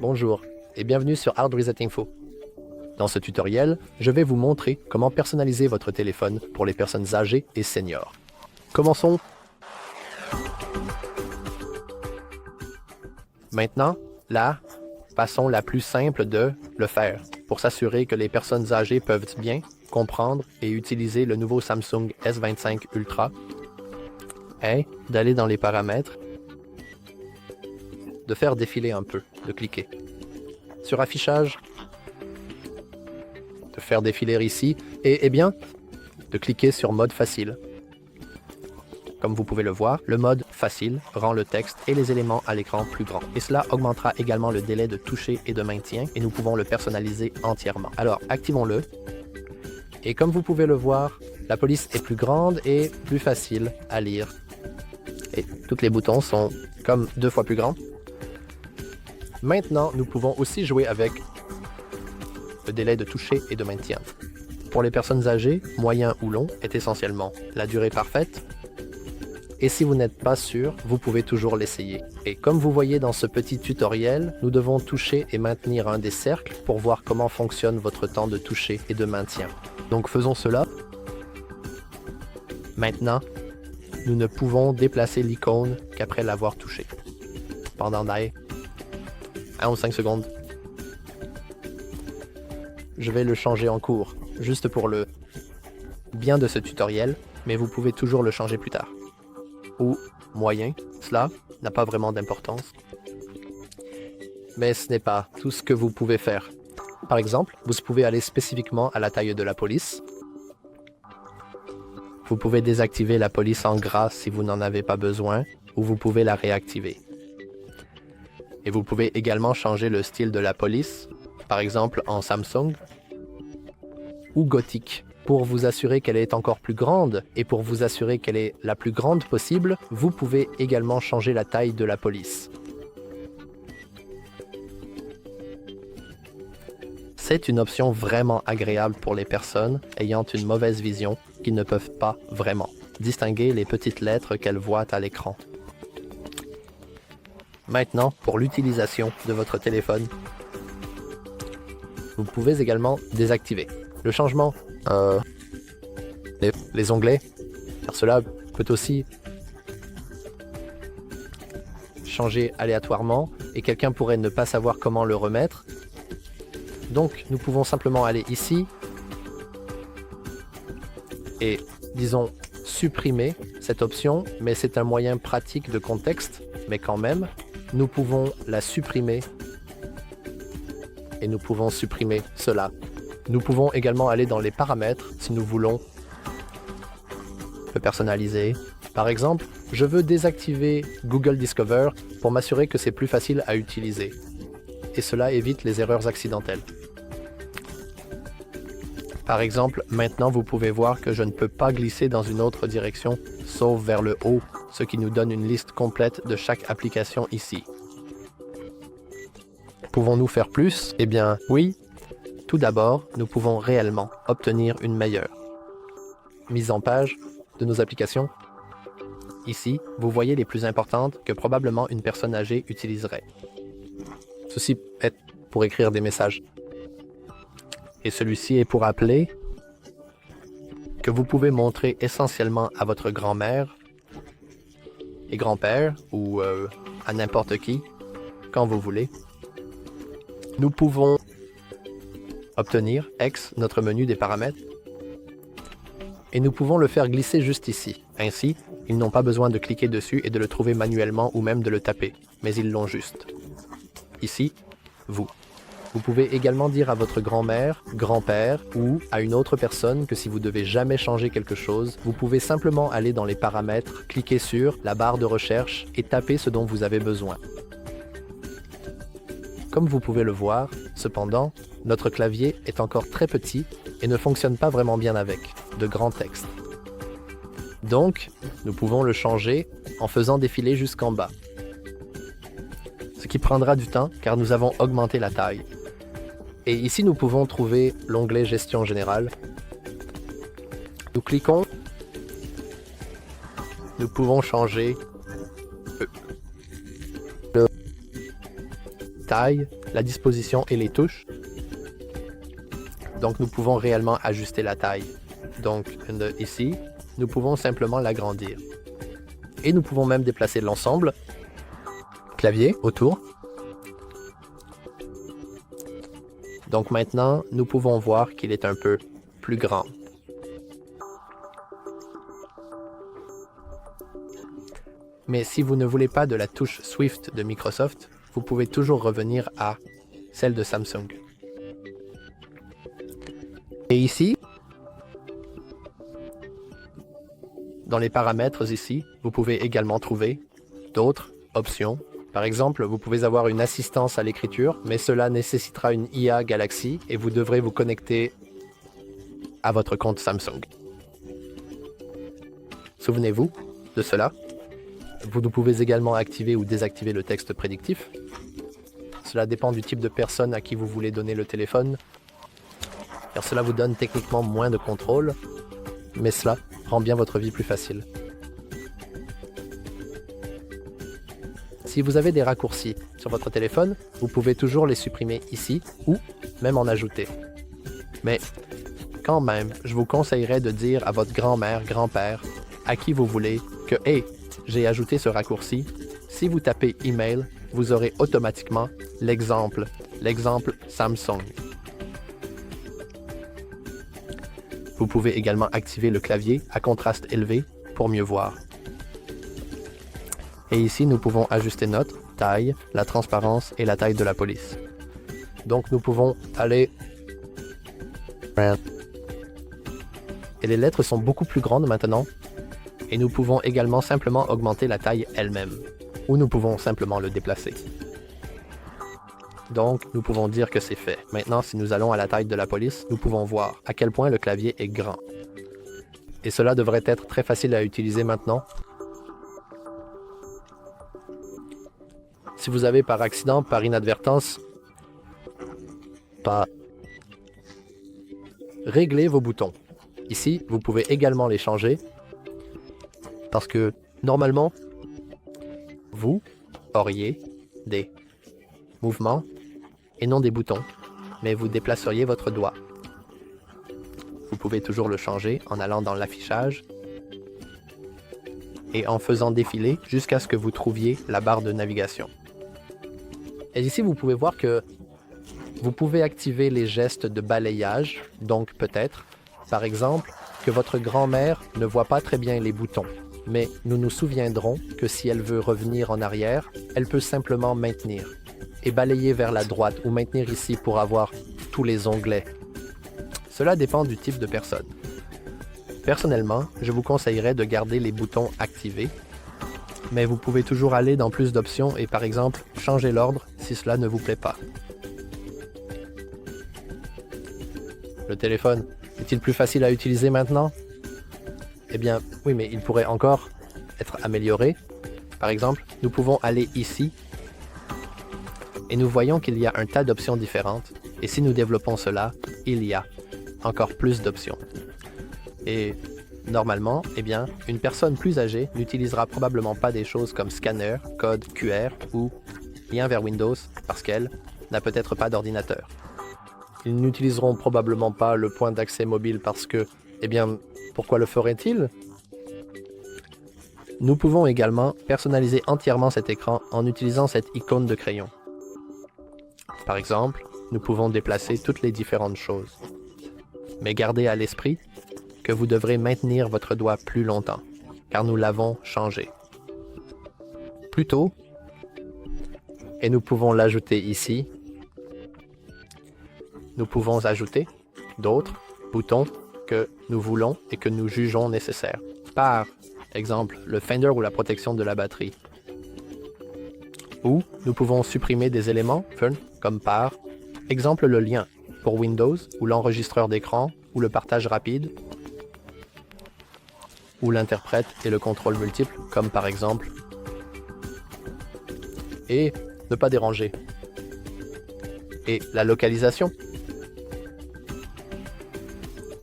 Bonjour et bienvenue sur Hard Reset Info. Dans ce tutoriel, je vais vous montrer comment personnaliser votre téléphone pour les personnes âgées et seniors. Commençons. Maintenant, la façon la plus simple de le faire pour s'assurer que les personnes âgées peuvent bien comprendre et utiliser le nouveau Samsung S25 Ultra est d'aller dans les paramètres, de faire défiler un peu, de cliquer sur affichage, de faire défiler ici et bien de cliquer sur mode facile. Comme vous pouvez le voir, le mode facile rend le texte et les éléments à l'écran plus grands. Et cela augmentera également le délai de toucher et de maintien et nous pouvons le personnaliser entièrement. Alors activons-le. Et comme vous pouvez le voir, la police est plus grande et plus facile à lire. Et tous les boutons sont comme 2 fois plus grands. Maintenant, nous pouvons aussi jouer avec le délai de toucher et de maintien. Pour les personnes âgées, moyen ou long est essentiellement la durée parfaite. Et si vous n'êtes pas sûr, vous pouvez toujours l'essayer. Et comme vous voyez dans ce petit tutoriel, nous devons toucher et maintenir un des cercles pour voir comment fonctionne votre temps de toucher et de maintien. Donc faisons cela. Maintenant, nous ne pouvons déplacer l'icône qu'après l'avoir touché. Pendant 1 ou 5 secondes. Je vais le changer en cours, juste pour le bien de ce tutoriel, mais vous pouvez toujours le changer plus tard. Ou moyen, cela n'a pas vraiment d'importance. Mais ce n'est pas tout ce que vous pouvez faire. Par exemple, vous pouvez aller spécifiquement à la taille de la police. Vous pouvez désactiver la police en gras si vous n'en avez pas besoin, ou vous pouvez la réactiver. Et vous pouvez également changer le style de la police, par exemple en Samsung ou gothique. Pour vous assurer qu'elle est encore plus grande et pour vous assurer qu'elle est la plus grande possible, vous pouvez également changer la taille de la police. C'est une option vraiment agréable pour les personnes ayant une mauvaise vision qui ne peuvent pas vraiment distinguer les petites lettres qu'elles voient à l'écran. Maintenant, pour l'utilisation de votre téléphone, vous pouvez également désactiver le changement, les onglets, car cela peut aussi changer aléatoirement et quelqu'un pourrait ne pas savoir comment le remettre. Donc, nous pouvons simplement aller ici et, disons, supprimer cette option, mais c'est un moyen pratique de contexte, mais quand même, nous pouvons la supprimer et nous pouvons supprimer cela. Nous pouvons également aller dans les paramètres si nous voulons le personnaliser. Par exemple, je veux désactiver Google Discover pour m'assurer que c'est plus facile à utiliser. Et cela évite les erreurs accidentelles. Par exemple, maintenant vous pouvez voir que je ne peux pas glisser dans une autre direction sauf vers le haut, ce qui nous donne une liste complète de chaque application ici. Pouvons-nous faire plus? Eh bien, oui. Tout d'abord, nous pouvons réellement obtenir une meilleure mise en page de nos applications. Ici, vous voyez les plus importantes que probablement une personne âgée utiliserait. Ceci est pour écrire des messages. Et celui-ci est pour appeler, que vous pouvez montrer essentiellement à votre grand-mère et grand-père ou à n'importe qui, quand vous voulez. Nous pouvons obtenir X, notre menu des paramètres, et nous pouvons le faire glisser juste ici. Ainsi, ils n'ont pas besoin de cliquer dessus et de le trouver manuellement ou même de le taper, mais ils l'ont juste. Ici, vous. Vous pouvez également dire à votre grand-mère, grand-père ou à une autre personne que si vous devez jamais changer quelque chose, vous pouvez simplement aller dans les paramètres, cliquer sur la barre de recherche et taper ce dont vous avez besoin. Comme vous pouvez le voir, cependant, notre clavier est encore très petit et ne fonctionne pas vraiment bien avec de grands textes. Donc, nous pouvons le changer en faisant défiler jusqu'en bas. Ce qui prendra du temps car nous avons augmenté la taille. Et ici, nous pouvons trouver l'onglet Gestion générale. Nous cliquons. Nous pouvons changer le taille, la disposition et les touches. Donc nous pouvons réellement ajuster la taille. Donc ici, nous pouvons simplement l'agrandir. Et nous pouvons même déplacer l'ensemble, clavier autour. Donc maintenant, nous pouvons voir qu'il est un peu plus grand. Mais si vous ne voulez pas de la touche Swift de Microsoft, vous pouvez toujours revenir à celle de Samsung. Et ici, dans les paramètres ici, vous pouvez également trouver d'autres options. Par exemple, vous pouvez avoir une assistance à l'écriture, mais cela nécessitera une IA Galaxy et vous devrez vous connecter à votre compte Samsung. Souvenez-vous de cela. Vous pouvez également activer ou désactiver le texte prédictif. Cela dépend du type de personne à qui vous voulez donner le téléphone, car cela vous donne techniquement moins de contrôle, mais cela rend bien votre vie plus facile. Si vous avez des raccourcis sur votre téléphone, vous pouvez toujours les supprimer ici ou même en ajouter. Mais quand même, je vous conseillerais de dire à votre grand-mère, grand-père, à qui vous voulez, que « Hey, j'ai ajouté ce raccourci ». Si vous tapez « Email », vous aurez automatiquement l'exemple Samsung. Vous pouvez également activer le clavier à contraste élevé pour mieux voir. Et ici, nous pouvons ajuster notre taille, la transparence et la taille de la police. Donc, nous pouvons aller... Et les lettres sont beaucoup plus grandes maintenant. Et nous pouvons également simplement augmenter la taille elle-même. Ou nous pouvons simplement le déplacer. Donc, nous pouvons dire que c'est fait. Maintenant, si nous allons à la taille de la police, nous pouvons voir à quel point le clavier est grand. Et cela devrait être très facile à utiliser maintenant. Si vous avez par accident, par inadvertance, réglez vos boutons. Ici, vous pouvez également les changer parce que normalement, vous auriez des mouvements et non des boutons, mais vous déplaceriez votre doigt. Vous pouvez toujours le changer en allant dans l'affichage et en faisant défiler jusqu'à ce que vous trouviez la barre de navigation. Et ici, vous pouvez voir que vous pouvez activer les gestes de balayage, donc peut-être, par exemple, que votre grand-mère ne voit pas très bien les boutons. Mais nous nous souviendrons que si elle veut revenir en arrière, elle peut simplement maintenir et balayer vers la droite ou maintenir ici pour avoir tous les onglets. Cela dépend du type de personne. Personnellement, je vous conseillerais de garder les boutons activés, mais vous pouvez toujours aller dans plus d'options et par exemple changer l'ordre si cela ne vous plaît pas. Le téléphone est-il plus facile à utiliser maintenant? Eh bien, oui, mais il pourrait encore être amélioré. Par exemple, nous pouvons aller ici et nous voyons qu'il y a un tas d'options différentes. Et si nous développons cela, il y a encore plus d'options. Et normalement, eh bien, une personne plus âgée n'utilisera probablement pas des choses comme scanner, code QR ou lien vers Windows parce qu'elle n'a peut-être pas d'ordinateur. Ils n'utiliseront probablement pas le point d'accès mobile parce que, eh bien, pourquoi le ferait-il? Nous pouvons également personnaliser entièrement cet écran en utilisant cette icône de crayon. Par exemple, nous pouvons déplacer toutes les différentes choses. Mais gardez à l'esprit que vous devrez maintenir votre doigt plus longtemps, car nous l'avons changé. Plus tôt, et nous pouvons l'ajouter ici. Nous pouvons ajouter d'autres boutons que nous voulons et que nous jugeons nécessaires. Par exemple, le Finder ou la protection de la batterie. Ou nous pouvons supprimer des éléments, comme par exemple le lien pour Windows ou l'enregistreur d'écran ou le partage rapide ou l'interprète et le contrôle multiple, comme par exemple, et ne pas déranger. Et la localisation.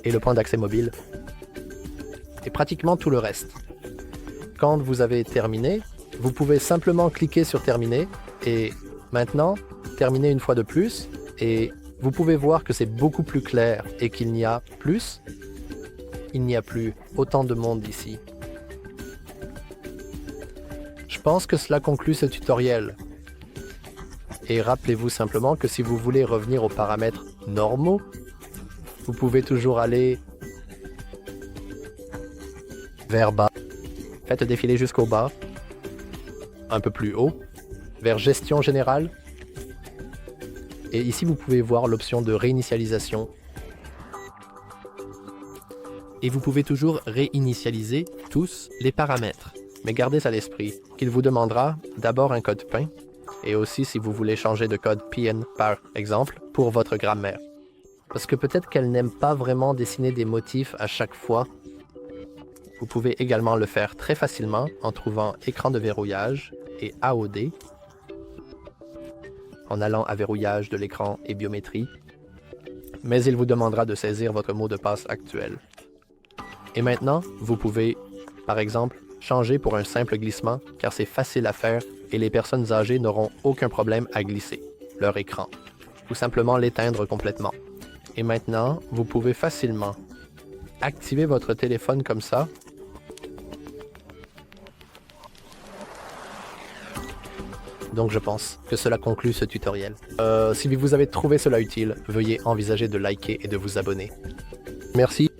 Et le point d'accès mobile. Et pratiquement tout le reste. Quand vous avez terminé, vous pouvez simplement cliquer sur terminer et maintenant, terminer une fois de plus et vous pouvez voir que c'est beaucoup plus clair et qu'il n'y a plus. Il n'y a plus autant de monde ici. Je pense que cela conclut ce tutoriel. Et rappelez-vous simplement que si vous voulez revenir aux paramètres normaux, vous pouvez toujours aller vers bas. Faites défiler jusqu'au bas, un peu plus haut, vers gestion générale. Et ici, vous pouvez voir l'option de réinitialisation. Et vous pouvez toujours réinitialiser tous les paramètres. Mais gardez à l'esprit qu'il vous demandera d'abord un code PIN, et aussi si vous voulez changer de code PIN par exemple pour votre grammaire. Parce que peut-être qu'elle n'aime pas vraiment dessiner des motifs à chaque fois. Vous pouvez également le faire très facilement en trouvant écran de verrouillage et AOD, en allant à verrouillage de l'écran et biométrie, mais il vous demandera de saisir votre mot de passe actuel. Et maintenant, vous pouvez, par exemple, changer pour un simple glissement car c'est facile à faire et les personnes âgées n'auront aucun problème à glisser leur écran, ou simplement l'éteindre complètement. Et maintenant, vous pouvez facilement activer votre téléphone comme ça. Donc je pense que cela conclut ce tutoriel. Si vous avez trouvé cela utile, veuillez envisager de liker et de vous abonner. Merci.